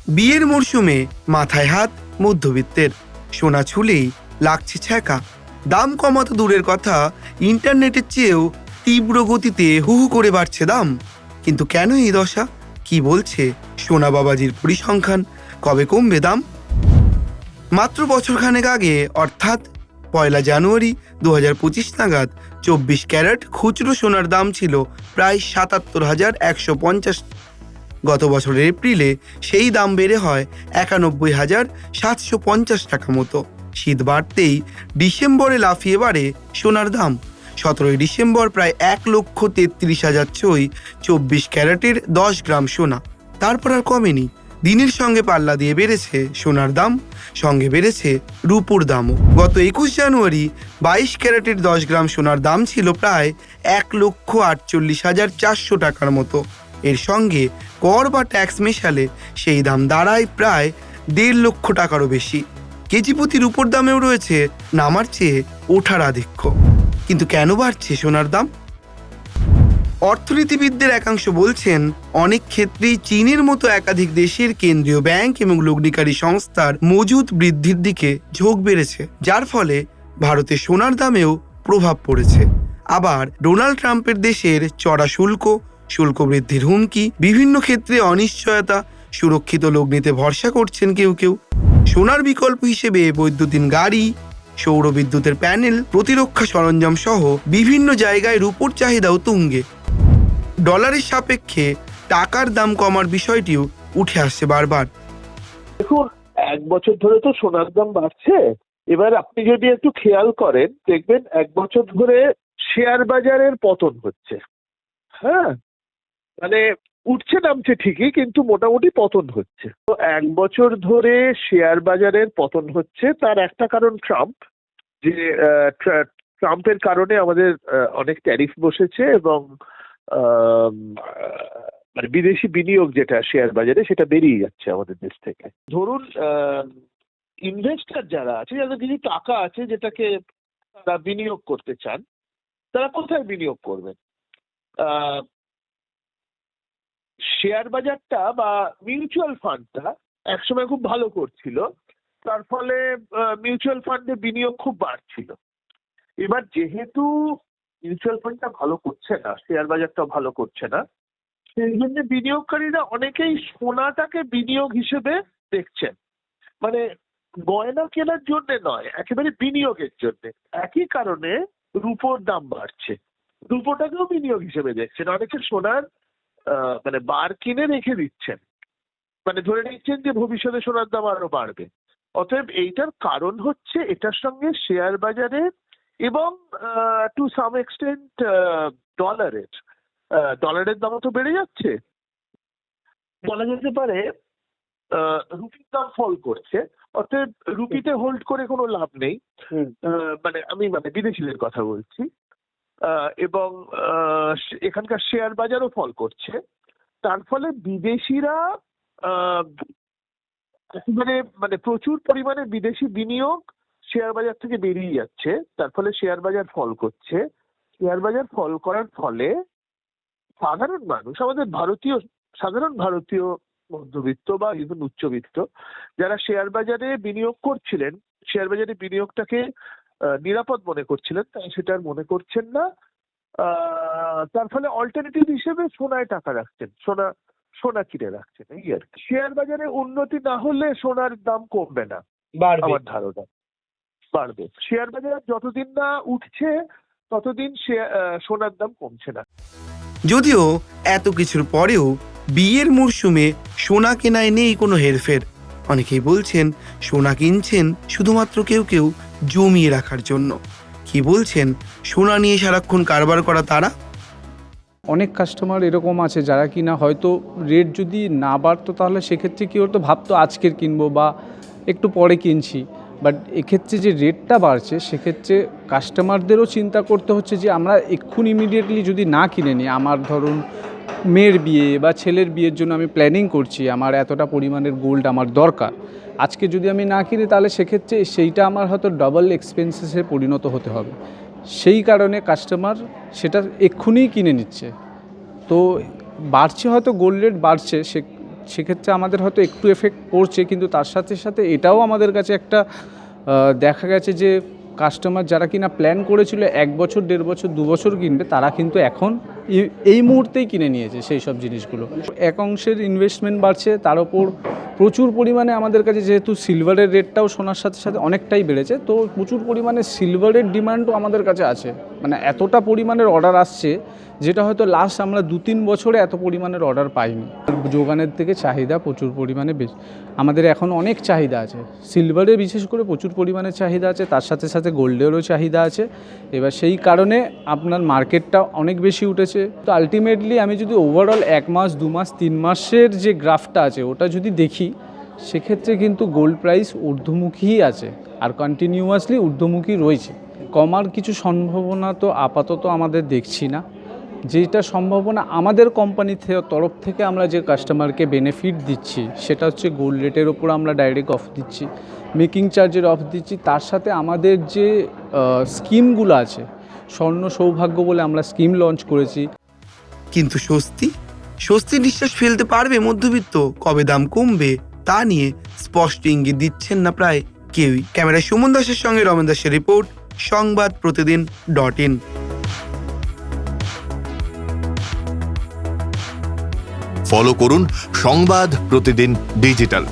বিয়ের মরশুমে মাথায় হাত মধ্যবিত্তের, সোনা ছুলেই লাগছে ছ্যাঁকা। দাম কমাতো দূরের কথা, ইন্টারনেটের চেয়েও তীব্র গতিতে হু হু করে বাড়ছে দাম। কিন্তু কেন এই দশা? কি বলছে সোনা বাবাজির পরিসংখ্যান? কবে কমবে দাম? মাত্র বছরখানেক আগে অর্থাৎ 1 জানুয়ারি 2025 নাগাদ 24 ক্যারেট খুচরো সোনার দাম ছিল প্রায় 77,150। গত বছরের এপ্রিলে সেই দাম বেড়ে হয় 91,750 টাকা মতো। শীত বাড়তেই ডিসেম্বরে লাফিয়ে বাড়ে সোনার দাম। 17 ডিসেম্বর প্রায় 1,33,000 ছই 24 ক্যারেটের 10 গ্রাম সোনা। তারপর আর কমেনি। দিনের সঙ্গে পাল্লা দিয়ে বেড়েছে সোনার দাম, সঙ্গে বেড়েছে রূপোর দামও। গত 21 জানুয়ারি 22 ক্যারেটের 10 গ্রাম সোনার দাম ছিল প্রায় 1,48,400 টাকার মতো। এর সঙ্গে কর বা ট্যাক্স মেশালে সেই দাম দাঁড়ায় প্রায় 1.5 লক্ষ টাকারও বেশি। কেজি প্রতি রূপোর দামেও রয়েছে নামার চেয়ে ওঠার আধিক্য। কিন্তু কেন বাড়ছে সোনার দাম? অর্থনীতিবিদদের একাংশ বলছেন, অনেক ক্ষেত্রেই চীনের মতো একাধিক দেশের কেন্দ্রীয় ব্যাংক এবং লগ্নিকারী সংস্থার মজুদ বৃদ্ধির দিকে ঝোঁক বেড়েছে, যার ফলে ভারতে সোনার দামেও প্রভাব পড়েছে। আবার ডোনাল্ড ট্রাম্পের দেশের চড়া শুল্ক বৃদ্ধির হুমকি, বিভিন্ন ক্ষেত্রে অনিশ্চয়তা, সুরক্ষিত লগ্নিতে ভরসা করছেন কেউ কেউ। সোনার বিকল্প হিসেবে বৈদ্যুতিন গাড়ি, সৌর বিদ্যুতের প্যানেল, প্রতিরক্ষা সরঞ্জাম সহ বিভিন্ন জায়গায় রূপোর চাহিদাও তুঙ্গে। ডলারের সাপেক্ষে টাকার দাম কমার বিষয়টিও উঠে আসছে বারবার। দেখুন, 1 বছর ধরে তো সোনার দাম বাড়ছে। এবার আপনি যদি একটু খেয়াল করেন, দেখবেন 1 বছর ধরে শেয়ার বাজারের পতন হচ্ছে। হ্যাঁ, মানে উঠছে নামছে ঠিকই, কিন্তু মোটামুটি পতন হচ্ছে। তো 1 বছর ধরে শেয়ার বাজারের পতন হচ্ছে, তার একটা কারণ ট্রাম্প। যে ট্রাম্পের কারণে আমাদের অনেক ট্যারিফ বসেছে এবং মানে বিদেশি বিনিয়োগ যেটা শেয়ার বাজারে সেটা বেরিয়ে যাচ্ছে আমাদের দেশ থেকে। ধরুন, ইনভেস্টর যারা আছে, যাদের কিছু টাকা আছে যেটাকে তারা বিনিয়োগ করতে চান, তারা কোথায় বিনিয়োগ করবেন? শেয়ার বাজারটা বা মিউচুয়াল ফান্ডটা একসময় খুব ভালো করছিল, তার ফলে মিউচুয়াল ফান্ডে বিনিয়োগ খুব বাড়ছিল। এবার যেহেতু মিউচুয়াল ফান্ডটা ভালো করছে না, শেয়ার বাজারটা ভালো করছে না, সেই জন্য বিনিয়োগকারীরা অনেকেই সোনাটাকে বিনিয়োগ হিসেবে দেখছেন। মানে গয়না কেনার জন্য নয়, একেবারে বিনিয়োগের জন্য। একই কারণে রূপোর দাম বাড়ছে, রূপোটাকেও বিনিয়োগ হিসেবে দেখছেন। অনেকে সোনার মানে বার কিনে রেখে দিচ্ছেন, মানে ধরে নিচ্ছেন যে ভবিষ্যতে সোনার দাম আরো বাড়বে। অতএব এইটার কারণ হচ্ছে এটার সঙ্গে শেয়ার বাজারের এবং টু সাম এক্সটেন্ট ডলারের দামও তো বেড়ে যাচ্ছে। বলা যেতে পারে রুপির দাম ফল করছে, অতএব রুপিতে হোল্ড করে কোনো লাভ নেই। আমি বিদেশিদের কথা বলছি। এবং এখানকার শেয়ার বাজারও ফল করছে। তার ফলে বিদেশিরা একেবারে প্রচুর পরিমাণে বিদেশি বিনিয়োগ শেয়ার বাজার থেকে বেরিয়ে যাচ্ছে। তার ফলে শেয়ার বাজার ফল করছে। শেয়ার বাজার ফল করার ফলে সাধারণ মানুষ, আমাদের সাধারণ ভারতীয় মধ্যবিত্ত বা ইভেন উচ্চবিত্ত যারা শেয়ার বাজারে বিনিয়োগ করছিলেন, শেয়ার বাজারে বিনিয়োগটাকে নিরাপদ মনে করছিলেন, তাই সেটা আর মনে করছেন না। তার ফলে অল্টারনেটিভ হিসেবে সোনায় টাকা রাখছেন, সোনা কিনে রাখছেন। এই আর কি। শেয়ার বাজারে উন্নতি না হলে সোনার দাম কমবে না, আমার ধারণা বাড়বে। শেয়ার বাজার যতদিন না উঠছে ততদিন সোনার দাম কমছে না। যদিও এত কিছুর পরেও বিয়ের মরশুমে সোনা কেনায় নেই কোনো হেরফের। অনেকেই বলছেন সোনা কিনছেন শুধুমাত্র কেউ জমিয়ে রাখার জন্য। কি বলছেন সোনা নিয়ে সারাক্ষণ কারবার করা তারা? অনেক কাস্টমার এরকম আছে যারা কিনা হয়তো রেট যদি না বাড়তো তাহলে সেক্ষেত্রে কী হতো, ভাবতো আজকের কিনবো বা একটু পরে কিনছি। বাট এক্ষেত্রে যে রেটটা বাড়ছে সেক্ষেত্রে কাস্টমারদেরও চিন্তা করতে হচ্ছে যে আমরা এক্ষুনি ইমিডিয়েটলি যদি না কিনে নিই, আমার ধরুন মেয়ের বিয়ে বা ছেলের বিয়ের জন্য আমি প্ল্যানিং করছি, আমার এতটা পরিমাণের গোল্ড আমার দরকার, আজকে যদি আমি না কিনি তাহলে সেক্ষেত্রে সেইটা আমার হয়তো ডাবল এক্সপেন্সেসে পরিণত হতে হবে। সেই কারণে কাস্টমার সেটা এক্ষুনিই কিনে নিচ্ছে। তো বাড়ছে, হয়তো গোল্ড রেট বাড়ছে, সেক্ষেত্রে আমাদের হয়তো একটু এফেক্ট পড়ছে, কিন্তু তার সাথে সাথে এটাও আমাদের কাছে একটা দেখা গেছে যে কাস্টমার যারা কিনা প্ল্যান করেছিল 1 বছর 1.5 বছর 2 বছর কিনবে, তারা কিন্তু এখন এই মুহূর্তেই কিনে নিয়েছে সেই সব জিনিসগুলো। এক অংশের ইনভেস্টমেন্ট বাড়ছে, তার ওপর প্রচুর পরিমাণে আমাদের কাছে যেহেতু সিলভারের রেটটাও সোনার সাথে সাথে অনেকটাই বেড়েছে, তো প্রচুর পরিমাণে সিলভারের ডিমান্ডও আমাদের কাছে আছে। মানে এতটা পরিমাণের অর্ডার আসছে যেটা হয়তো লাস্ট আমরা 2-3 বছরে এত পরিমাণের অর্ডার পাইনি। যোগানের থেকে চাহিদা প্রচুর পরিমাণে বেশি, আমাদের এখন অনেক চাহিদা আছে। সিলভারে বিশেষ করে প্রচুর পরিমাণে চাহিদা আছে, তার সাথে সাথে গোল্ডেরও চাহিদা আছে। এবার সেই কারণে আপনার মার্কেটটা অনেক বেশি উঠেছে। তো আলটিমেটলি আমি যদি ওভারঅল 1 মাস 2 মাস 3 মাসের যে গ্রাফটা আছে ওটা যদি দেখি, সেক্ষেত্রে কিন্তু গোল্ড প্রাইস ঊর্ধ্বমুখীই আছে আর কন্টিনিউয়াসলি ঊর্ধ্বমুখী রয়েছে। কমার কিছু সম্ভাবনা তো আপাতত আমাদের দেখছি না। যেটা সম্ভাবনা আমাদের কোম্পানি তরফ থেকে আমরা যে কাস্টমারকে বেনিফিট দিচ্ছি সেটা হচ্ছে গোল্ড রেটের ওপর আমরা ডাইরেক্ট অফ দিচ্ছি, মেকিং চার্জের অফ দিচ্ছি, তার সাথে আমাদের যে স্কিমগুলো আছে, স্বর্ণ সৌভাগ্য বলে আমরা স্কিম লঞ্চ করেছি। কিন্তু স্বস্তির নিঃশ্বাস ফেলতে পারবে মধ্যবিত্ত? কবে দাম কমবে তা নিয়ে স্পষ্ট ইঙ্গিত দিচ্ছেন না প্রায় কেউই। ক্যামেরায় সুমন দাসের সঙ্গে রমেন দাসের রিপোর্ট, সংবাদ প্রতিদিন.in। ফলো করুন সংবাদ প্রতিদিন ডিজিটাল।